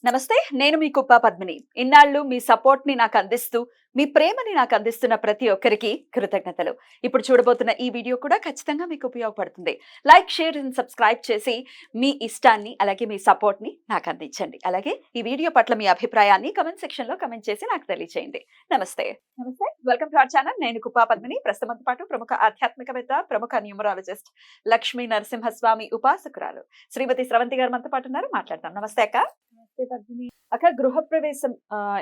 నమస్తే. నేను మీ కుప్ప పద్మిని. ఇన్నాళ్ళు మీ సపోర్ట్‌ని నాకందిస్తూ, మీ ప్రేమని నాకందిస్తున్న ప్రతి ఒక్కరికి కృతజ్ఞతలు. ఇప్పుడు చూడబోతున్న ఈ వీడియో కూడా ఖచ్చితంగా మీకు ఉపయోగపడుతుంది. లైక్, షేర్ అండ్ సబ్స్క్రైబ్ చేసి మీ ఇష్టాన్ని, అలాగే మీ సపోర్ట్‌ని నాకందించండి. అలాగే ఈ వీడియో పట్ల మీ అభిప్రాయాన్ని కామెంట్ సెక్షన్‌లో కామెంట్ చేసి నాకు తెలియజేయండి. నమస్తే. నమస్తే. Welcome to our channel. నేను కుప్ప పద్మిని. ప్రస్తుతంతో పాటు ప్రముఖ ఆధ్యాత్మికవేత్త, ప్రముఖ న్యూమరాలజిస్ట్, లక్ష్మీ నరసింహస్వామి ఉపాసకురాలు శ్రీమతి స్రవంతి గారు మనతో పాటు ఉన్నారు. మాట్లాడదాం. నమస్తే అక్క. నమస్తే పద్మిని. అక్క, గృహప్రవేశం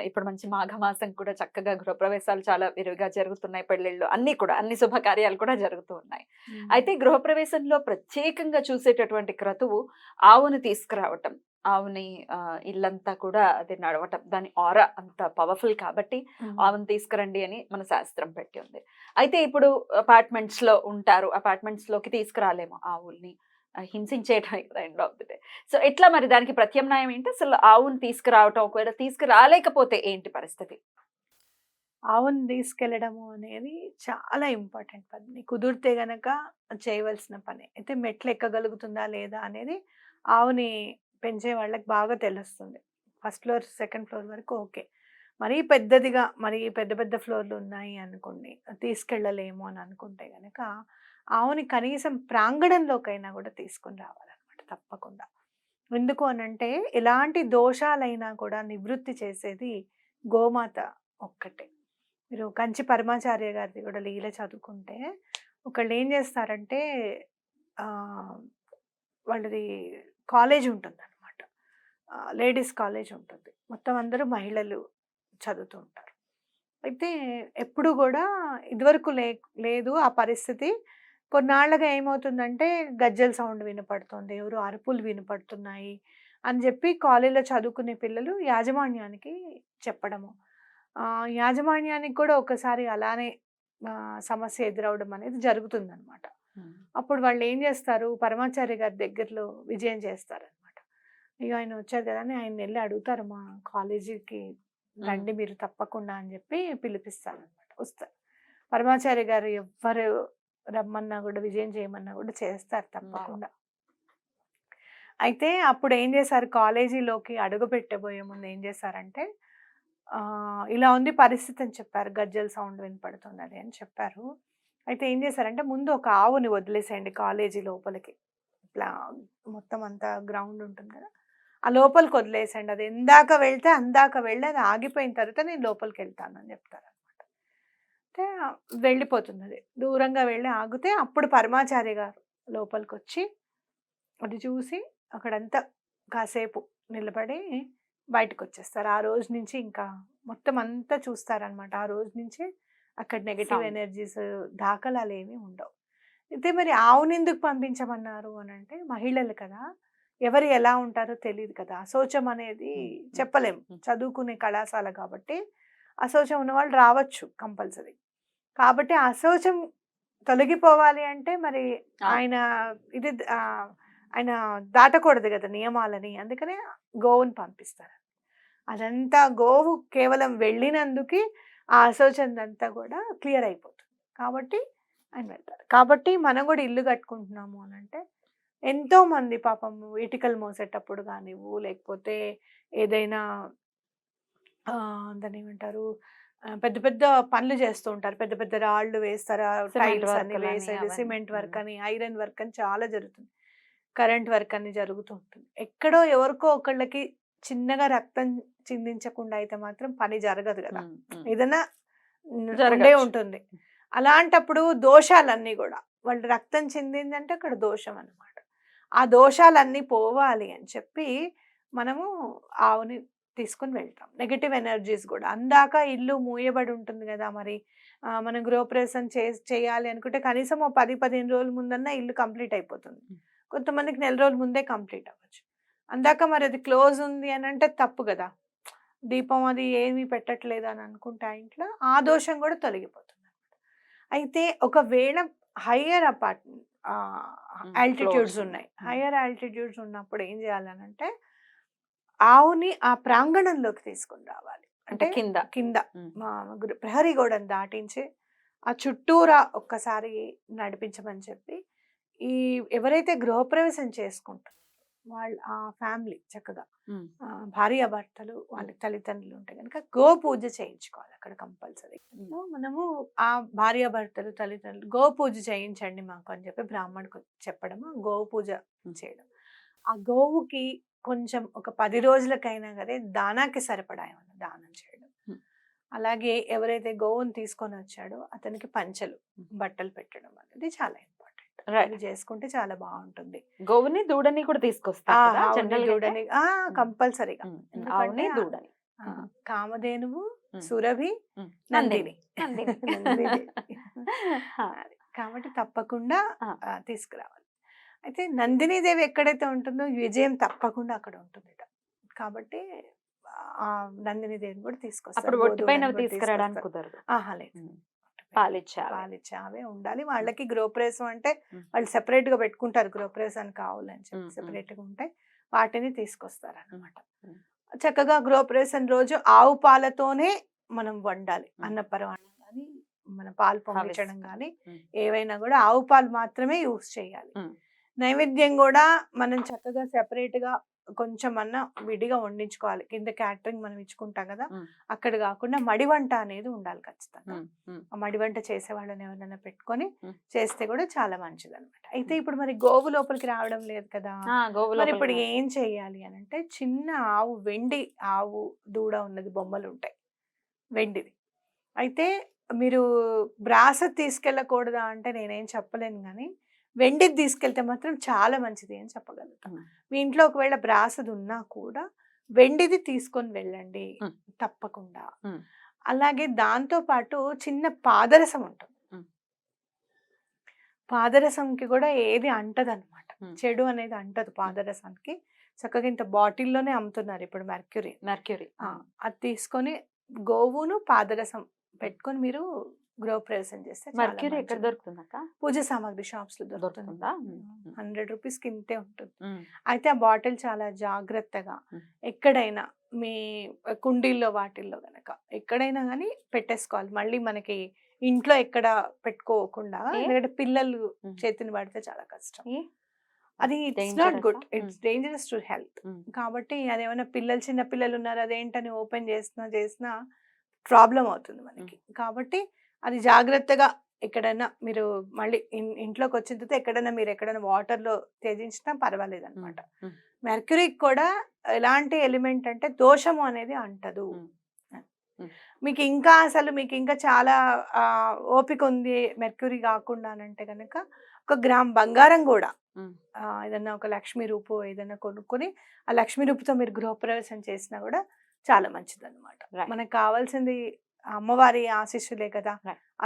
ఇప్పుడు మంచి మాఘమాసం కూడా చక్కగా గృహప్రవేశాలు చాలా విరివిగా జరుగుతున్నాయి. పెళ్ళిళ్ళు అన్ని కూడా అన్ని శుభకార్యాలు కూడా జరుగుతూ ఉన్నాయి. అయితే గృహప్రవేశంలో ప్రత్యేకంగా చూసేటటువంటి క్రతువు ఆవుని తీసుకురావటం. ఆవుని ఇల్లంతా కూడా అది నడవటం. దాని ఆరా అంత పవర్ఫుల్ కాబట్టి ఆవుని తీసుకురండి అని మన శాస్త్రం పెట్టి ఉంది. అయితే ఇప్పుడు అపార్ట్మెంట్స్ లో ఉంటారు. అపార్ట్మెంట్స్ లోకి తీసుకురాలేము ఆవుల్ని. హింసించేయడానికి కదా end of the day. So ఎట్లా మరి దానికి ప్రత్యామ్నాయం ఏంటి? అసలు ఆవుని తీసుకురావటం, ఒకవేళ తీసుకురాలేకపోతే ఏంటి పరిస్థితి? ఆవును తీసుకెళ్ళడము అనేది చాలా ఇంపార్టెంట్ పని. కుదిరితే గనక చేయవలసిన పని. అయితే మెట్లు ఎక్కగలుగుతుందా లేదా అనేది ఆవుని పెంచే వాళ్ళకి బాగా తెలుస్తుంది. ఫస్ట్ ఫ్లోర్, సెకండ్ ఫ్లోర్ వరకు ఓకే. మరీ పెద్దదిగా, మరీ పెద్ద పెద్ద ఫ్లోర్‌లు ఉన్నాయి అనుకోండి, తీసుకెళ్ళలేము అని అనుకుంటే గనక ఆవుని కనీసం ప్రాంగణంలోకైనా కూడా తీసుకొని రావాలన్నమాట తప్పకుండా. ఎందుకు అనంటే ఎలాంటి దోషాలైనా కూడా నివృత్తి చేసేది గోమాత ఒక్కటే. మీరు కంచి పరమాచార్య గారిది కూడా లీల చదువుకుంటే ఒకళ్ళు ఏం చేస్తారంటే వాళ్ళది కాలేజ్ ఉంటుందన్నమాట. లేడీస్ కాలేజ్ ఉంటుంది. మొత్తం అందరూ మహిళలు చదువుతూ ఉంటారు. అయితే ఎప్పుడు కూడా ఇదివరకు లేదు ఆ పరిస్థితి. కొన్నాళ్ళగా ఏమవుతుందంటే గజ్జెల సౌండ్ వినపడుతుంది, ఎవరో అరుపులు వినపడుతున్నాయి అని చెప్పి కాలేజీలో చదువుకునే పిల్లలు యాజమాన్యానికి చెప్పడము. యాజమాన్యానికి కూడా ఒకసారి అలానే సమస్య ఎదురవ్వడం అనేది జరుగుతుందనమాట. అప్పుడు వాళ్ళు ఏం చేస్తారు, పరమాచార్య గారి దగ్గరలో విజయం చేస్తారనమాట. ఇక ఆయన వచ్చారు కదా అని ఆయన వెళ్ళి అడుగుతారు, మా కాలేజీకి రండి మీరు తప్పకుండా అని చెప్పి పిలిపిస్తారనమాట. వస్తారు పరమాచార్య గారు, ఎవ్వరు రమ్మన్నా కూడా విజయం చేయమన్నా కూడా చేస్తారు తప్పకుండా. అయితే అప్పుడు ఏం చేశారు, కాలేజీలోకి అడుగు పెట్టబోయే ముందు ఏం చేశారంటే ఇలా ఉంది పరిస్థితి అని చెప్పారు. గజ్జల సౌండ్ వినపడుతున్నది అని చెప్పారు. అయితే ఏం చేశారంటే ముందు ఒక ఆవుని వదిలేసేయండి కాలేజీ లోపలికి. ఇట్లా మొత్తం అంతా గ్రౌండ్ ఉంటుంది కదా, ఆ లోపలికి వదిలేసేయండి. అది ఎందాక వెళ్తే అందాక వెళ్ళి అది ఆగిపోయిన తర్వాత నేను లోపలికి వెళ్తాను అని చెప్తారనమాట. అయితే వెళ్ళిపోతుంది. అది దూరంగా వెళ్ళి ఆగితే అప్పుడు పరమాచార్య గారు లోపలికి వచ్చి అది చూసి అక్కడంతా కాసేపు నిలబడి బయటకు వచ్చేస్తారు. ఆ రోజు నుంచి ఇంకా మొత్తం అంతా చూస్తారనమాట. ఆ రోజు నుంచి అక్కడ నెగటివ్ ఎనర్జీస్ దాఖలాలు ఏమీ ఉండవు. అయితే మరి ఆవుని ఎందుకు పంపించమన్నారు అని అంటే, మహిళలు కదా, ఎవరు ఎలా ఉంటారో తెలియదు కదా, అశౌచం అనేది చెప్పలేము. చదువుకునే కళాశాల కాబట్టి అశౌచం ఉన్న వాళ్ళు రావచ్చు కంపల్సరీ. కాబట్టి అశౌచం తొలగిపోవాలి అంటే మరి ఆయన ఇది ఆయన దాటకూడదు కదా నియమాలని. అందుకనే గోవుని పంపిస్తారు. అదంతా గోవు కేవలం వెళ్ళినందుకు ఆ అశౌచందంతా కూడా క్లియర్ అయిపోతుంది. కాబట్టి ఆయన వెళ్తారు. కాబట్టి మనం కూడా ఇల్లు కట్టుకుంటున్నాము అని అంటే ఎంతోమంది పాపం ఇటుకలు మోసేటప్పుడు కానివ్వు, లేకపోతే ఏదైనా దాన్ని ఏమంటారు, పెద్ద పెద్ద పనులు చేస్తూ ఉంటారు. పెద్ద పెద్ద రాళ్ళు వేస్తారు, టైల్స్ అని వేసేది, సిమెంట్ వర్క్ అని, ఐరన్ వర్క్ అని చాలా జరుగుతుంది. కరెంట్ వర్క్ అని జరుగుతూ ఉంటుంది. ఎక్కడో ఎవరికో ఒకళ్ళకి చిన్నగా రక్తం చిందించకుండా అయితే మాత్రం పని జరగదు కదా, ఏదైనా ఉండే ఉంటుంది. అలాంటప్పుడు దోషాలన్నీ కూడా, వాళ్ళు రక్తం చిందిందంటే అక్కడ దోషం అన్నమాట. ఆ దోషాలన్నీ పోవాలి అని చెప్పి మనము ఆవుని తీసుకుని వెళ్తాం. నెగటివ్ ఎనర్జీస్ కూడా అందాక ఇల్లు మూయబడి ఉంటుంది కదా, మరి మనం గృహప్రవేశం చేయాలి అనుకుంటే కనీసం 10-15 రోజుల ముందన్నా ఇల్లు కంప్లీట్ అయిపోతుంది. కొంతమందికి నెల రోజుల ముందే కంప్లీట్ అవ్వచ్చు. అందాక మరి అది క్లోజ్ ఉంది అని అంటే తప్పు కదా, దీపం అది ఏమీ పెట్టట్లేదు అని అనుకుంటే ఆ ఇంట్లో ఆ దోషం కూడా తొలగిపోతుంది. అయితే ఒకవేళ హయ్యర్ ఆల్టిట్యూడ్స్ ఉన్నాయి, హయ్యర్ ఆల్టిట్యూడ్స్ ఉన్నప్పుడు ఏం చేయాలనంటే ఆవుని ఆ ప్రాంగణంలోకి తీసుకొని రావాలి. అంటే కింద కింద ప్రహరీ గోడను దాటించి ఆ చుట్టూరా ఒక్కసారి నడిపించమని చెప్పి, ఈ ఎవరైతే గృహప్రవేశం చేసుకుంటారో వాళ్ళ ఆ ఫ్యామిలీ చక్కగా ఉమ్, భార్యాభర్తలు వాళ్ళకి తల్లిదండ్రులు ఉంటే కనుక గో పూజ చేయించుకోవాలి అక్కడ కంపల్సరీ. ఉమ్. సో మనము ఆ భార్యాభర్తలు తల్లిదండ్రులు గో పూజ చేయించండి మాకు అని చెప్పి బ్రాహ్మణుడికి చెప్పడము, గో పూజ చేయడం. ఆ గోవుకి కొంచెం ఒక 10 రోజులకైనా సరే దానాకి సరిపడా ఏమన్నా దానం చేయడం. Hmm. అలాగే ఎవరైతే గోవుని తీసుకొని వచ్చాడో అతనికి పంచలు బట్టలు పెట్టడం అనేది చాలా ఇంపార్టెంట్. Right. ఇది చేసుకుంటే చాలా బాగుంటుంది. గోవుని దూడని కూడా తీసుకొస్తారు కదా ఆవుని జనరల్ గా అయితే? దూడని కంపల్సరీగా. ఆవుని ఎందుకంటే దూడని కామధేనువు, ఉమ్. సురభి, ఉమ్. నందిని. నందిని. నందిని. ఆ, అది. కాబట్టి తప్పకుండా ఆ. తీసుకురావాలి. అయితే నందినీదేవి ఎక్కడైతే ఉంటుందో విజయం తప్పకుండా అక్కడ ఉంటుంది. కాబట్టి ఆ నందినీదేవిని కూడా తీసుకొస్తారు. అప్పుడు ఒట్టి పైన గోధుమలను కూడా తీసుకురావడానికి తీసుకొస్తారు. కుదరదు. ఆహా లేదు. ఉమ్. పాలిచ్చే ఆవే. పాలిచ్చే ఆవే ఉండాలి. వాళ్ళకి గృహప్రవేశం అంటే ఉమ్. వాళ్ళు సెపరేట్ గా పెట్టుకుంటారు, గృహప్రవేశానికి కావాలని చెప్పి ఉమ్. సెపరేట్ గా ఉంటాయి. వాటిని తీసుకొస్తారు అన్నమాట. ఉమ్. చక్కగా గృహప్రవేశం రోజు ఆవు పాలతోనే మనం వండాలి. అన్నపరమాణం కానీ మన పాలు పొంగించడం కానీ ఏవైనా కూడా ఆవు పాలు మాత్రమే యూస్ చేయాలి. నైవేద్యం కూడా మనం చక్కగా సెపరేట్ గా కొంచెం అన్న విడిగా వండించుకోవాలి. కింద క్యాటరింగ్ మనం ఇచ్చుకుంటాం కదా, అక్కడ కాకుండా మడి వంట అనేది ఉండాలి ఖచ్చితంగా. ఆ మడి వంట చేసే వాళ్ళని ఎవరైనా పెట్టుకొని చేస్తే కూడా చాలా మంచిది అనమాట. అయితే ఇప్పుడు మరి గోవు లోపలికి రావడం లేదు కదా, మరి ఇప్పుడు ఏం చెయ్యాలి అని అంటే చిన్న ఆవు, వెండి ఆవు దూడ ఉన్నది, బొమ్మలు ఉంటాయి వెండిది. అయితే మీరు బ్రాస తీసుకెళ్ళకూడదా అంటే నేనేం చెప్పలేను, కానీ వెండిది తీసుకెళ్తే మాత్రం చాలా మంచిది అని చెప్పగలుగుతాను. మీ ఇంట్లో ఒకవేళ బ్రాసది ఉన్నా కూడా వెండిది తీసుకొని వెళ్ళండి తప్పకుండా. అలాగే దాంతో పాటు చిన్న పాదరసం ఉంటుంది. పాదరసంకి కూడా ఏది అంటదన్నమాట, చెడు అనేది అంటదు పాదరసానికి. చక్కగా ఇంత బాటిల్లోనే అమ్ముతున్నారు ఇప్పుడు మెర్క్యూరీ. అది తీసుకొని గోవును పాదరసం పెట్టుకొని మీరు గృహప్రవేశం చేస్తే మెర్క్యూరీ ఎక్కడ దొరుకుతుందక్క? పూజ సామాగ్రి షాప్స్ లో దొరుకుతుందా? 100 రూపీస్ కి ఇంతే ఉంటుంది. అయితే ఆ బాటిల్ చాలా జాగ్రత్తగా ఎక్కడైనా మీ కుండీల్లో వాటిల్లో గనక ఎక్కడైనా కానీ పెట్టేసుకోవాలి. మళ్ళీ మనకి ఇంట్లో ఎక్కడ పెట్టుకోకుండా, ఎందుకంటే పిల్లలు చేతిని పడితే చాలా కష్టం. అది it's not good, it's dangerous to health. కాబట్టి అదేమైనా పిల్లలు, చిన్న పిల్లలు ఉన్నారు, అదేంటని ఓపెన్ చేసినా ప్రాబ్లం అవుతుంది మనకి. కాబట్టి అది జాగ్రత్తగా ఎక్కడైనా మీరు మళ్ళీ ఇంట్లోకి వచ్చిన తర్వాత ఎక్కడైనా వాటర్లో త్యజించినా పర్వాలేదు అనమాట. మెర్క్యూరీకి కూడా ఎలాంటి ఎలిమెంట్ అంటే దోషము అనేది అంటదు. మీకు ఇంకా చాలా ఓపిక ఉంది మెర్క్యూరీ కాకుండా అంటే కనుక 1 గ్రామ్ బంగారం కూడా ఏదన్నా ఒక లక్ష్మీ రూపు ఏదైనా కొనుక్కొని ఆ లక్ష్మీ రూపుతో మీరు గృహప్రవేశం చేసినా కూడా చాలా మంచిది అనమాట. మనకు కావాల్సింది అమ్మవారి ఆశీస్సులే కదా.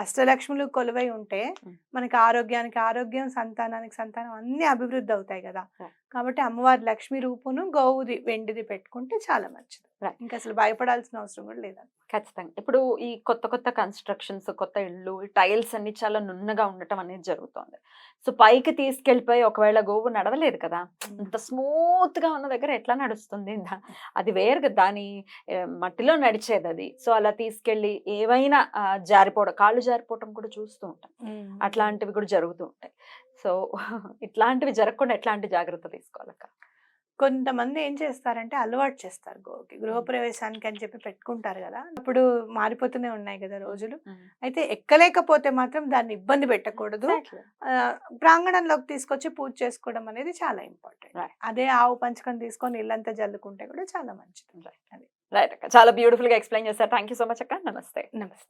అష్టలక్ష్ములు కొలువై ఉంటే మనకి ఆరోగ్యానికి ఆరోగ్యం, సంతానానికి సంతానం అన్ని అభివృద్ధి అవుతాయి కదా. కాబట్టి అమ్మవారి లక్ష్మీ రూపును గోవుది వెండిది పెట్టుకుంటే చాలా మంచిది. ఇంకా అసలు భయపడాల్సిన అవసరం కూడా లేదండి. ఖచ్చితంగా. ఇప్పుడు ఈ కొత్త కన్స్ట్రక్షన్స్, కొత్త ఇళ్ళు, టైల్స్ అన్ని చాలా నున్నగా ఉండటం అనేది జరుగుతుంది. సో పైకి తీసుకెళ్ళిపోయి ఒకవేళ గోవు నడవలేదు కదా, అంత స్మూత్ గా ఉన్న దగ్గర ఎట్లా నడుస్తుంది? అది వేరు, దాని మట్టిలో నడిచేది అది. సో అలా తీసుకెళ్ళి ఏవైనా కాళ్ళు జారిపోవటం కూడా చూస్తూ ఉంటాం. అట్లాంటివి కూడా జరుగుతూ ఉంటాయి. సో ఇట్లాంటివి జరగకుండా ఎట్లాంటి జాగ్రత్త తీసుకోవాలక్క? కొంతమంది ఏం చేస్తారంటే అలవాటు చేస్తారు గోవుకి, గృహప్రవేశానికి అని చెప్పి పెట్టుకుంటారు కదా. ఇప్పుడు మారిపోతూనే ఉన్నాయి కదా రోజులు. అయితే ఎక్కలేకపోతే మాత్రం దాన్ని ఇబ్బంది పెట్టకూడదు. ప్రాంగణంలోకి తీసుకొచ్చి పూజ చేసుకోవడం అనేది చాలా ఇంపార్టెంట్. అదే ఆవు పంచకం తీసుకొని ఇల్లంతా జల్లుకుంటే కూడా చాలా మంచిది. రైట్ అక్క, చాలా బ్యూటిఫుల్ గా ఎక్స్ప్లెయిన్ చేశారు. థ్యాంక్ యూ సో మచ్ అక్క. నమస్తే.